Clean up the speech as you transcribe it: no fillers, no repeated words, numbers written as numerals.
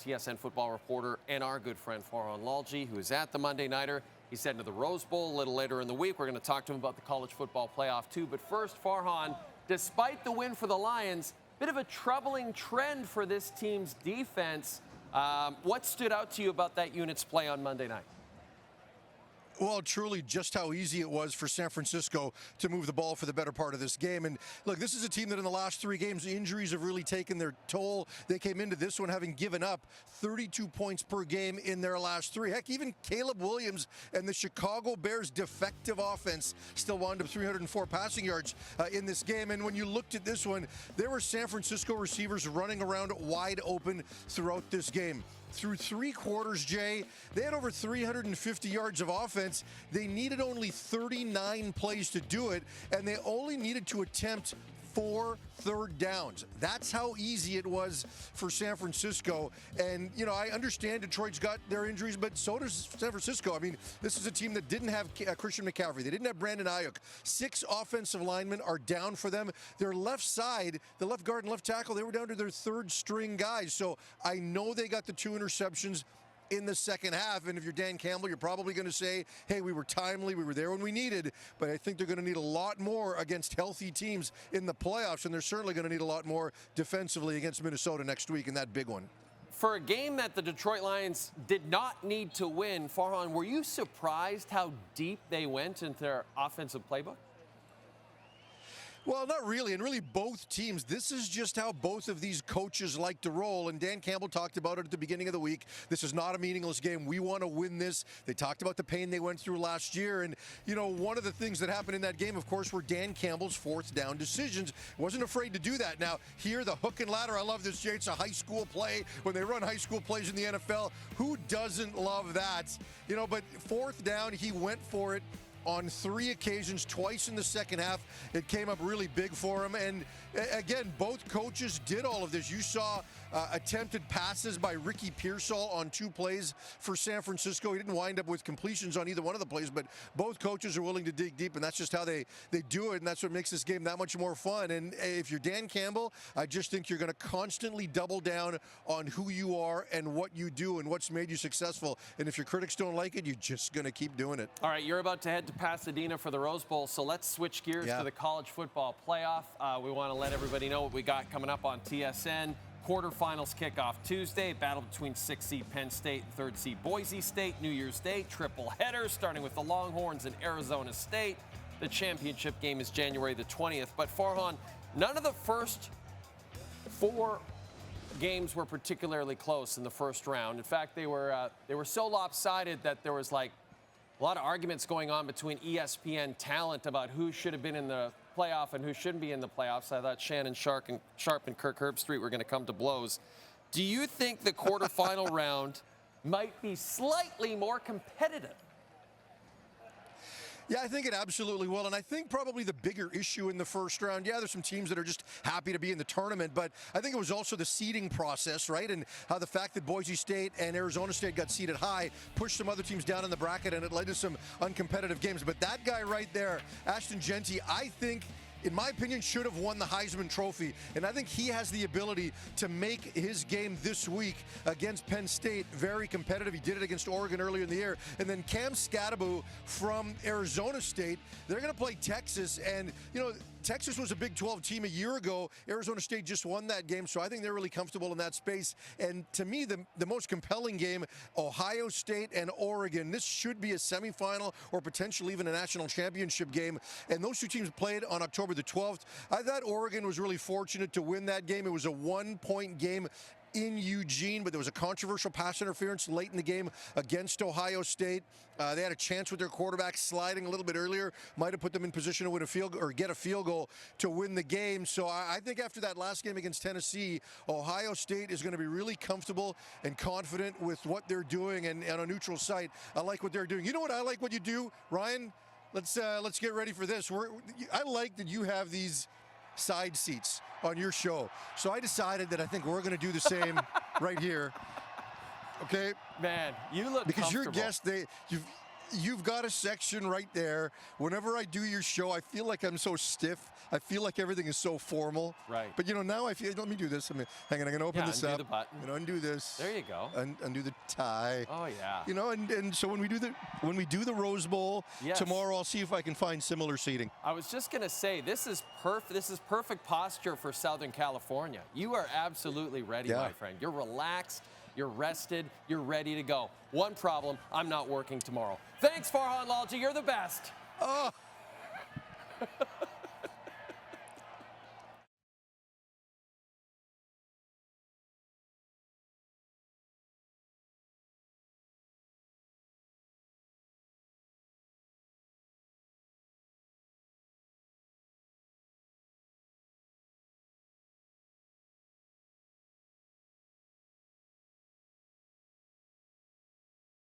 TSN football reporter, and our good friend Farhan Lalji, who is at the Monday Nighter. He's heading to the Rose Bowl a little later in the week. We're going to talk to him about the college football playoff, too. But first, Farhan, despite the win for the Lions, bit of a troubling trend for this team's defense. What stood out to you about that unit's play on Monday night? Well, truly just how easy it was for San Francisco to move the ball for the better part of this game. And look, this is a team that in the last 3 games, injuries have really taken their toll. They came into this one having given up 32 points per game in their last 3. Heck, even Caleb Williams and the Chicago Bears' defective offense still wound up 304 passing yards in this game. And when you looked at this one, there were San Francisco receivers running around wide open throughout this game. Through 3 quarters, Jay, they had over 350 yards of offense. They needed only 39 plays to do it, and they only needed to attempt 4 third downs. That's how easy it was for San Francisco. And, you know, I understand Detroit's got their injuries, but so does San Francisco. I mean, this is a team that didn't have Christian McCaffrey. They didn't have Brandon Ayuk. 6 offensive linemen are down for them. Their left side, the left guard and left tackle, they were down to their 3rd string guys. So I know they got the 2 interceptions in the second half, and if you're Dan Campbell, you're probably going to say, hey, we were timely, we were there when we needed, but I think they're going to need a lot more against healthy teams in the playoffs, and they're certainly going to need a lot more defensively against Minnesota next week in that big one. For a game that the Detroit Lions did not need to win, Farhan, were you surprised how deep they went into their offensive playbook? Well, not really, and really both teams. This is just how both of these coaches like to roll, and Dan Campbell talked about it at the beginning of the week. This is not a meaningless game. We want to win this. They talked about the pain they went through last year, and, you know, one of the things that happened in that game, of course, were Dan Campbell's 4th down decisions. Wasn't afraid to do that. Now, here, the hook and ladder, I love this, Jay. It's a high school play. When they run high school plays in the NFL, who doesn't love that? You know, but 4th down, he went for it on 3 occasions, twice in the second half. It came up really big for him. And again, both coaches did all of this. You saw attempted passes by Ricky Pearsall on 2 plays for San Francisco. He didn't wind up with completions on either one of the plays, but both coaches are willing to dig deep, and that's just how they do it, and that's what makes this game that much more fun. And if you're Dan Campbell, I just think you're going to constantly double down on who you are and what you do and what's made you successful. And if your critics don't like it, you're just going to keep doing it. All right, you're about to head to Pasadena for the Rose Bowl, so let's switch gears to the college football playoff. We want to let everybody know what we got coming up on TSN. Quarterfinals kickoff Tuesday. Battle between 6th seed Penn State and 3rd seed Boise State. New Year's Day, triple header starting with the Longhorns and Arizona State. The championship game is January the 20th. But Farhan, none of the first 4 games were particularly close in the first round. In fact, they were so lopsided that there was like a lot of arguments going on between ESPN talent about who should have been in the playoff and who shouldn't be in the playoffs. I thought Shannon Sharp and Kirk Herbstreit were going to come to blows. Do you think the quarterfinal round might be slightly more competitive? Yeah, I think it absolutely will. And I think probably the bigger issue in the first round, there's some teams that are just happy to be in the tournament, but I think it was also the seeding process, right? And how the fact that Boise State and Arizona State got seeded high pushed some other teams down in the bracket, and it led to some uncompetitive games. But that guy right there, Ashton Genty, I think, in my opinion, should have won the Heisman Trophy. And I think he has the ability to make his game this week against Penn State very competitive. He did it against Oregon earlier in the year. And then Cam Scadaboo from Arizona State, they're going to play Texas. And, you know, Texas was a Big 12 team a year ago. Arizona State just won that game, so I think they're really comfortable in that space. And to me, the most compelling game, Ohio State and Oregon. This should be a semifinal or potentially even a national championship game. And those 2 teams played on October the 12th. I thought Oregon was really fortunate to win that game. It was a 1-point game in Eugene, but there was a controversial pass interference late in the game against Ohio State. They had a chance with their quarterback sliding a little bit earlier, might have put them in position to win a field or get a field goal to win the game. So I think after that last game against Tennessee, Ohio State is going to be really comfortable and confident with what they're doing, and on a neutral site, I like what they're doing. You know what I like what you do, Ryan? Let's get ready for this. I like that you have these side seats on your show. So I decided that I think we're going to do the same right here. Okay? Man, you look because comfortable. your guest, you've got a section right there. Whenever I do your show, I feel like I'm so stiff. I feel like everything is so formal. Right. But, now I feel, let me do this. Hang on, I'm going to open this undo up. the button. Undo this. There you go. Undo the tie. Oh, yeah. And so when we do the Rose Bowl tomorrow, I'll see if I can find similar seating. I was just going to say, this is perfect posture for Southern California. You are absolutely ready, my friend. You're relaxed. You're rested. You're ready to go. One problem, I'm not working tomorrow. Thanks, Farhan Lalji. You're the best. Oh.